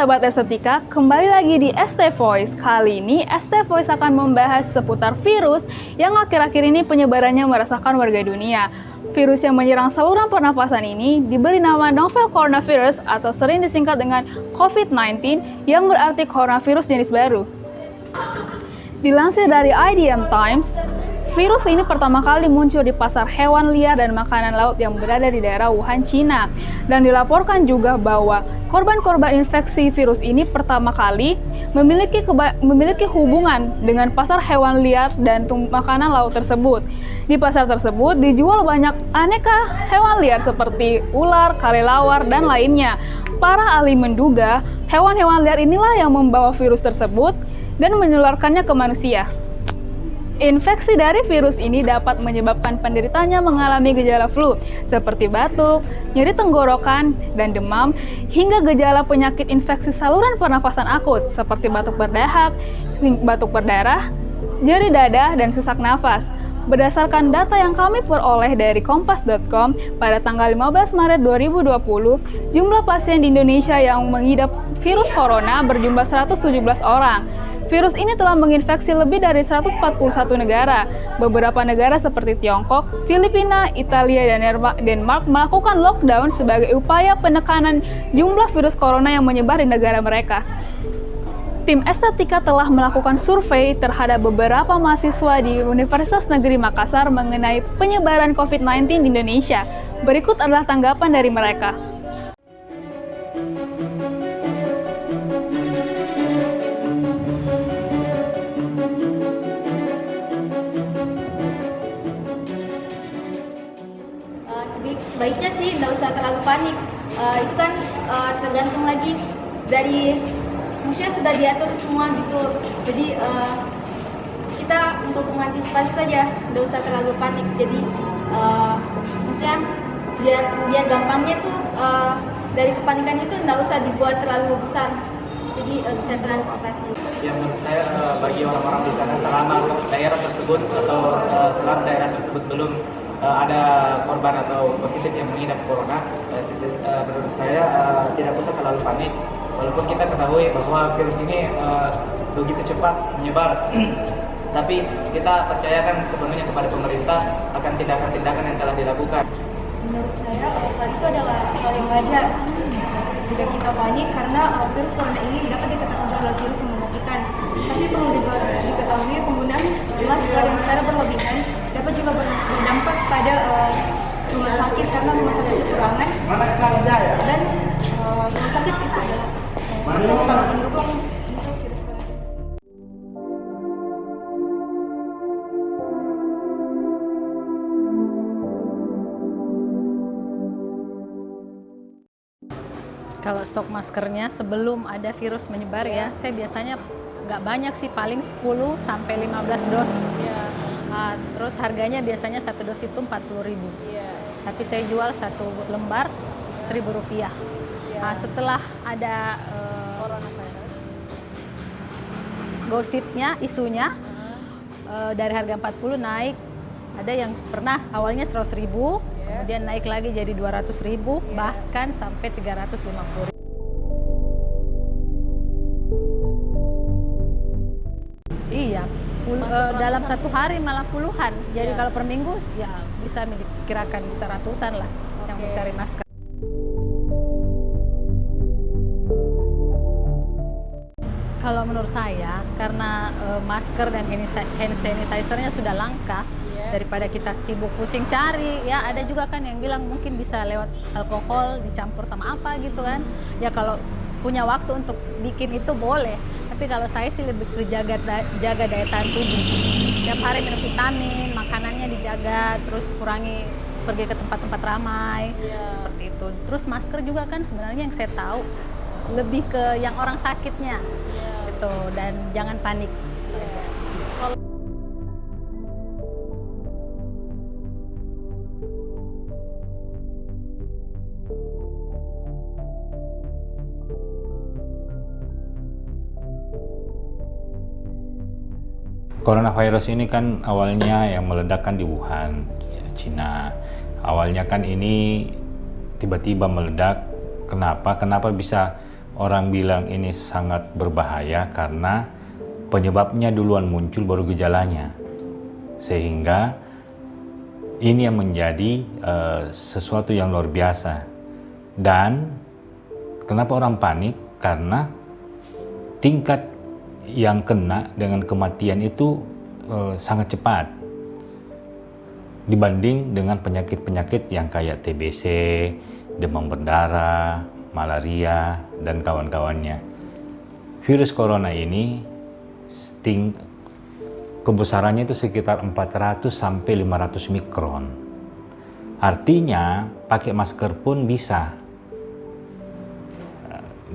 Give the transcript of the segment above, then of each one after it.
sahabat estetika, kembali lagi di ST Voice. Kali ini ST Voice akan membahas seputar virus yang akhir-akhir ini penyebarannya meresahkan warga dunia. Virus yang menyerang saluran pernapasan ini diberi nama novel coronavirus atau sering disingkat dengan COVID-19 yang berarti coronavirus jenis baru. Dilansir dari IDM Times, virus ini pertama kali muncul di pasar hewan liar dan makanan laut yang berada di daerah Wuhan, Cina. Dan dilaporkan juga bahwa korban-korban infeksi virus ini pertama kali memiliki hubungan dengan pasar hewan liar dan makanan laut tersebut. Di pasar tersebut dijual banyak aneka hewan liar seperti ular, kelelawar, dan lainnya. Para ahli menduga hewan-hewan liar inilah yang membawa virus tersebut dan menularkannya ke manusia. Infeksi dari virus ini dapat menyebabkan penderitanya mengalami gejala flu seperti batuk, nyeri tenggorokan, dan demam, hingga gejala penyakit infeksi saluran pernafasan akut seperti batuk berdarah, nyeri dada, dan sesak nafas. Berdasarkan data yang kami peroleh dari kompas.com, pada tanggal 15 Maret 2020, jumlah pasien di Indonesia yang mengidap virus corona berjumlah 117 orang. Virus ini telah menginfeksi lebih dari 141 negara. Beberapa negara seperti Tiongkok, Filipina, Italia, dan Denmark melakukan lockdown sebagai upaya penekanan jumlah virus corona yang menyebar di negara mereka. Tim estetika telah melakukan survei terhadap beberapa mahasiswa di Universitas Negeri Makassar mengenai penyebaran COVID-19 di Indonesia. Berikut adalah tanggapan dari mereka. Sebaiknya sih nggak usah terlalu panik. Itu kan tergantung lagi dari maksudnya sudah diatur semua gitu. Jadi kita untuk mengantisipasi saja, nggak usah terlalu panik. Jadi maksudnya biar gampangnya tuh dari kepanikan itu nggak usah dibuat terlalu besar. Jadi bisa terantisipasi. Yang menurut saya bagi orang-orang di sana selama daerah tersebut atau selama daerah tersebut belum ada korban atau positif yang mengidap corona, menurut saya tidak usah terlalu panik. Walaupun kita ketahui bahwa virus ini begitu cepat menyebar, tapi kita percayakan sepenuhnya kepada pemerintah akan tindakan-tindakan yang telah dilakukan. Menurut saya hal itu adalah hal yang wajar jika kita panik karena virus corona ini dapat dikatakan juga adalah virus yang mematikan. Tapi perlu diketahui penggunaan masker yang secara berlebihan dapat juga berdampak pada rumah sakit karena rumah sakit kekurangan dan rumah sakit itu adalah kita harus mendukung untuk virus corona. Kalau stok maskernya sebelum ada virus menyebar ya, saya biasanya nggak banyak sih, paling 10 sampai 15 dos. Terus harganya biasanya satu dos itu 40.000. Tapi saya jual satu lembar Rp1.000. Setelah ada coronavirus, gosipnya, isunya dari harga 40 naik. Ada yang pernah awalnya 100.000, kemudian naik lagi jadi 200.000, bahkan sampai 350.000. Iya, dalam satu hari malah puluhan. Jadi kalau per minggu ya bisa dikirakan bisa ratusan lah yang mencari masker. Kalau menurut saya, karena masker dan hand sanitizer-nya sudah langka, daripada kita sibuk pusing cari, ya ada juga kan yang bilang mungkin bisa lewat alkohol dicampur sama apa gitu kan. Ya kalau punya waktu untuk bikin itu boleh, tapi kalau saya sih lebih ke jaga daya tahan tubuh. Tiap hari minum vitamin, makanannya dijaga, terus kurangi pergi ke tempat-tempat ramai, seperti itu. Terus masker juga kan sebenarnya yang saya tahu lebih ke yang orang sakitnya, gitu, dan jangan panik. Coronavirus ini kan awalnya yang meledakkan di Wuhan, Cina. Awalnya kan ini tiba-tiba meledak. Kenapa bisa orang bilang ini sangat berbahaya karena penyebabnya duluan muncul baru gejalanya. Sehingga ini yang menjadi sesuatu yang luar biasa. Dan kenapa orang panik? Karena tingkat yang kena dengan kematian itu sangat cepat dibanding dengan penyakit-penyakit yang kayak TBC, demam berdarah, malaria, dan kawan-kawannya. Virus corona ini kebesarannya itu sekitar 400 sampai 500 mikron. Artinya pakai masker pun bisa.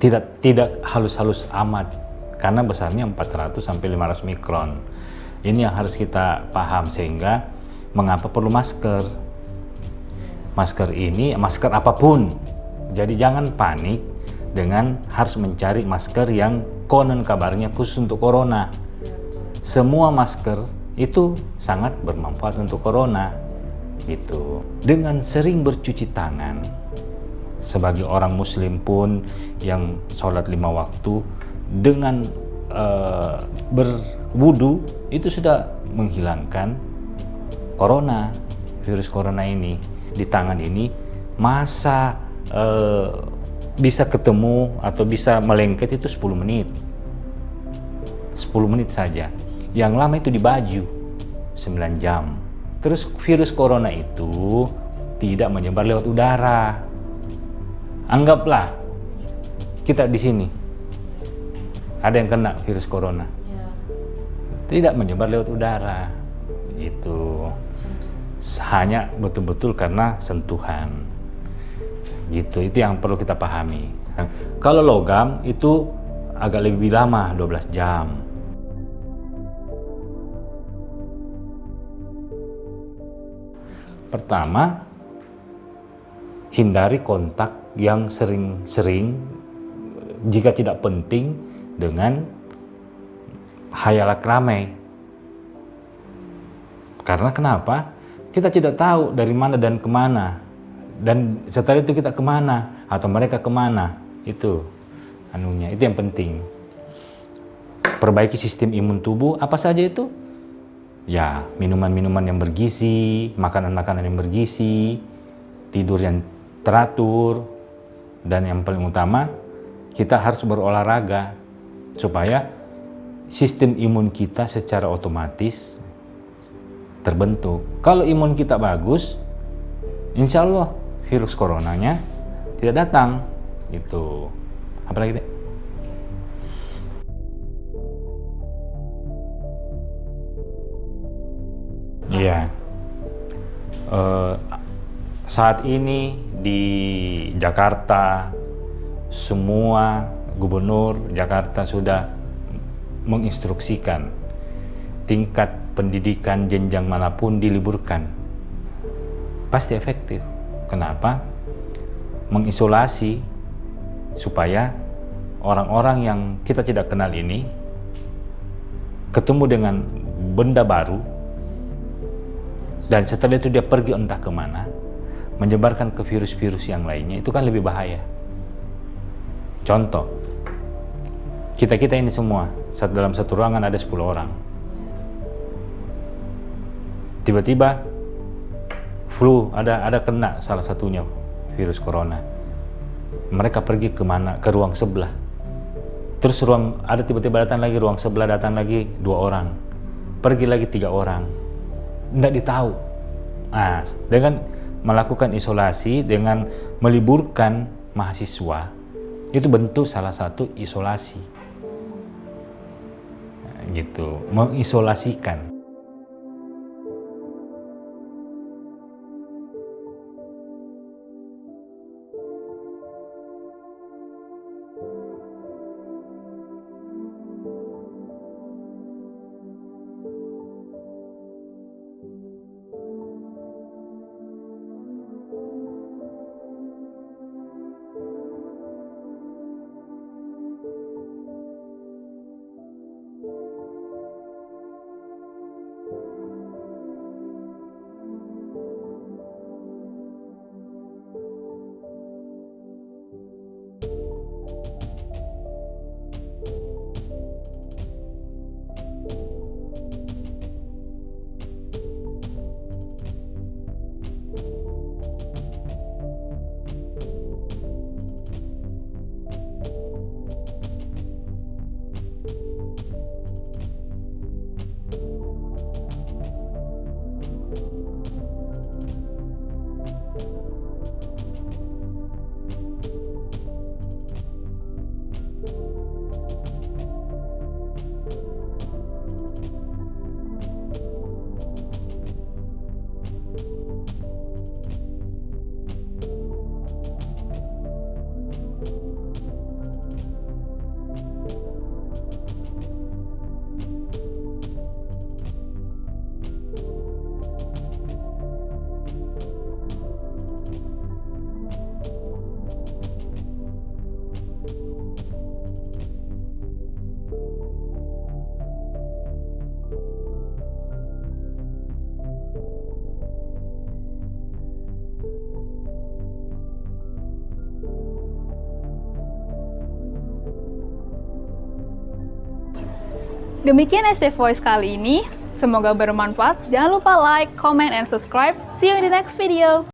Tidak halus-halus amat karena besarnya 400 sampai 500 mikron. Ini yang harus kita paham, sehingga mengapa perlu masker. Masker ini masker apapun. Jadi jangan panik dengan harus mencari masker yang konon kabarnya khusus untuk corona. Semua masker itu sangat bermanfaat untuk corona. Gitu. Dengan sering bercuci tangan, sebagai orang muslim pun yang sholat 5 waktu dengan berwudu itu sudah menghilangkan corona, virus corona ini. Di tangan ini masa bisa ketemu atau bisa melengket itu 10 menit. 10 menit saja. Yang lama itu di baju 9 jam. Terus virus corona itu tidak menyebar lewat udara. Anggaplah kita di sini ada yang kena virus corona, tidak menyebar lewat udara, itu hanya betul-betul karena sentuhan, gitu. Itu yang perlu kita pahami. Kalau logam itu agak lebih lama, 12 jam. Pertama, hindari kontak yang sering-sering jika tidak penting dengan khayalak ramai. Karena kenapa? Kita tidak tahu dari mana dan kemana. Dan setelah itu kita kemana atau mereka kemana. Itu itu yang penting. Perbaiki sistem imun tubuh, apa saja itu? Ya, minuman-minuman yang bergizi, makanan-makanan yang bergizi, tidur yang teratur, dan yang paling utama kita harus berolahraga supaya sistem imun kita secara otomatis terbentuk. Kalau imun kita bagus, insya Allah virus coronanya tidak datang. Itu apalagi deh? Iya. Saat ini di Jakarta, semua gubernur Jakarta sudah menginstruksikan tingkat pendidikan jenjang manapun diliburkan. Pasti efektif. Kenapa? Mengisolasi supaya orang-orang yang kita tidak kenal ini ketemu dengan benda baru, dan setelah itu dia pergi entah kemana, menyebarkan ke virus-virus yang lainnya. Itu kan lebih bahaya. Contoh, kita ini semua dalam satu ruangan ada 10 orang. Tiba-tiba flu, ada kena salah satunya virus corona. Mereka pergi kemana? Ke ruang sebelah. Terus tiba-tiba datang lagi ruang sebelah, datang lagi 2 orang. Pergi lagi 3 orang. Nggak ditahu. Nah, dengan melakukan isolasi, dengan meliburkan mahasiswa, itu bentuk salah satu isolasi. Nah, gitu, mengisolasikan. Demikian ST Voice kali ini. Semoga bermanfaat. Jangan lupa like, comment, and subscribe. See you in the next video.